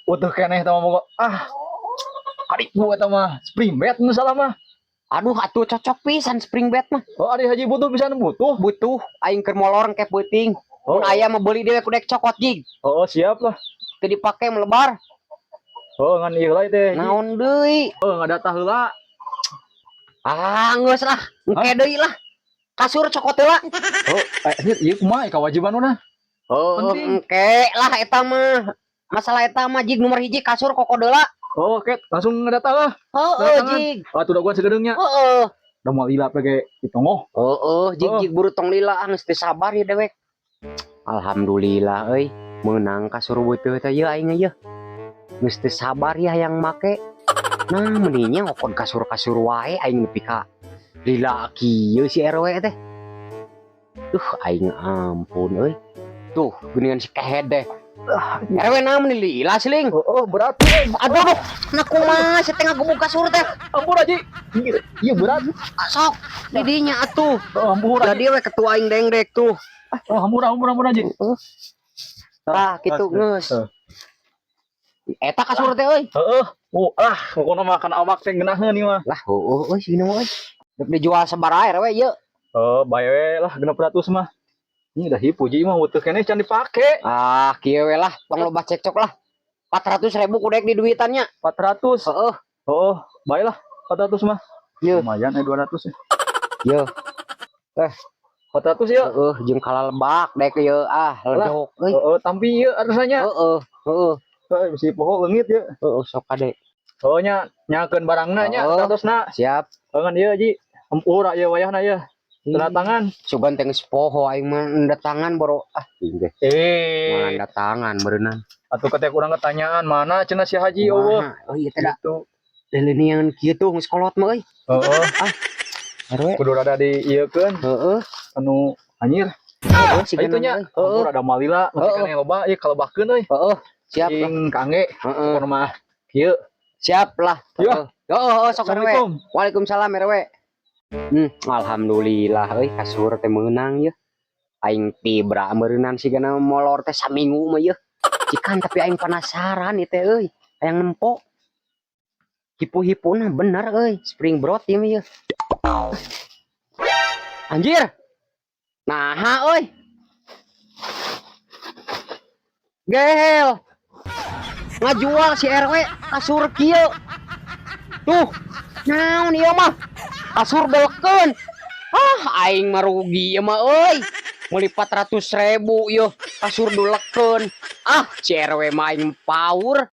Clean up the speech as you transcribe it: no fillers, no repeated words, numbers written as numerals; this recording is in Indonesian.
Utuh keneh tama moga. Adik gua tama spring bed nu salah mah. Aduh, atuh cocok pisan spring bed mah. Oh, adik haji butuh bisa butuh. Butuh aing keur molor ke peuting. Mun aya mah beuli dewe ku dek cokot jig. Oh, siap lah. Teu dipake melebar. Oh, ngan ieu lain teh. Naon deui? Oh, ngadatah heula. Geus lah, engke deui lah. Kasur cokot heula. Oh, ieu kumaha kewajiban mana? Oh, penting. engke lah eta mah. Masalah eta mah jig nomor hiji kasur koko deula. Oh, oke, langsung ngadatah lah. Heeh, jig. Atuh da gua segedeungnya. Heeh. Da moal lila pege ditongoh. Jig buru tong lila geus teu sabar ya dewek. Alhamdulillah euy, meunang kasur beuteut teh ieu aing ieu. Geus teu sabar ya yang make. Nah, meninya ngokon kasur-kasur wae aing nepi ka lila kieu si RW teh. Aing ampun euy. Tuh, geuningan si kehed deh. RW naon lila siling? Berat. Aduh, nah kumaha setengah gubuk kasur teh. Ampun Haji. Iya berat. Sok, didinya atuh. Ampun Jadi we ketua aing dengdek tuh. Ampun Haji. Kitu geus. Eta kasur teh euy. Pokona makan awak teh ngeunaheun ieu mah. Lah, euy sieun euy. Dek dijual sabaraha RW ieu? Bae we lah 600 mah. Ini udah hipu ji mah utuh keneh can dipake. Kieu we lah, tong loba cekcok lah. 400.000 ku dek di duitannya. 400. Bae lah 400 mah. Ieu. Lumayan 200 ya. Ieu. 400 ya. Jeung kalalebak dek ieu ledok euy. Tampi ieu rasanya. Bisi poho leungit ya. Sok kade. Nyakeun barangna nya 400 na. Siap. Ngan ieu ji. Empur aya wayahna ya. Tanda tangan. Sugan teh geus poho aing mah datangan boro inggih. Mana datangan meureunnan. Atuh ketek urang ketanyaan mana cenah si Haji eueuh. Oh iya teh da. Leuleungan kieu tuh geus kolot mah euy. RW kudu rada diieukeun. Anu anyir. Itu nya. Rada malila masih kana loba ieu kalebakeun euy. Siap. Cing kangge. Pokona mah kieu. Siap lah. Sok RW. Waalaikumsalam RW. Alhamdulillah euy kasur teh meunang ya. Aing tibra meureunnan sigana molor teh saminggu mah yeuh. Cikan tapi aing penasaran ieu teh euy. Hayang nempo. Hipu-hipuna bener euy, spring broad ieu mah yeuh. Anjir. Naha euy. Gel. Ngajual si RW kasur kieu. Tuh. Naon ieu mah? Kasur belkeun. Aing mah rugi ya mah euy. Meuli 400.000 yo kasur dulekeun. Si RW mah aing power.